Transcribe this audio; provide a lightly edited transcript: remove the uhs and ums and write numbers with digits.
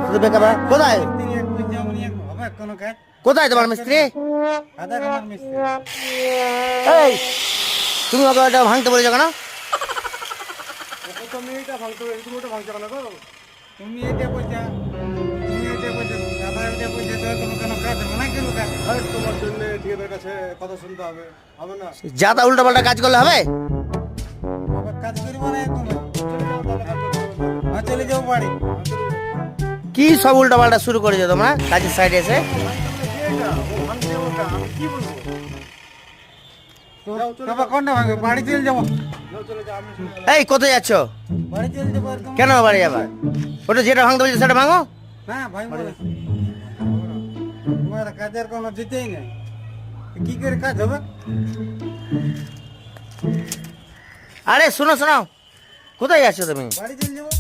শুধু বেকার ভাড়া কোথায়? কোথায় তোমার মিস্ত্রি? এই তুমি ওকে ওটা ভাঙতে বলেছো কেন? তুমি এটা ভাঙতে হবে, তুমি ওটা ভাঙতে পারো গো। তুমি এটা পয়সা, তুমি এটা পয়সা, দাদা এটা পয়সা দেওয়া কোনো কেন কাজ হবে না কেন কাজ? আরে তোমার জন্য ঠিকাদার কাছে কথা শুনতে হবে, হবে না? যা তা উল্টো পাল্টা কাজ করলে হবে? আবার কাজ করবো না তুমি? চলে যাও বাড়ি। কি সব উল্টো পাল্টা শুরু করেছো তোমরা কাজের সাইডে এসে? আমি কি বলবো? তবে কোনটা ভাঙবে? বাড়ি চলে যাবো। এই কোথায় যাচ্ছ? বাড়ি চলে যাবো একদম। কেন বাড়ি যাবা? ওটা যেটা ভাঙতে বলছো সেটা ভাঙো। না ভাই বলে তোমার কাজের কোনো দিতেই নেই, কি করে কাজ হবে? আরে শোনো শোনো, কোথায় যাচ্ছ তুমি? বাড়ি চলে যাবো।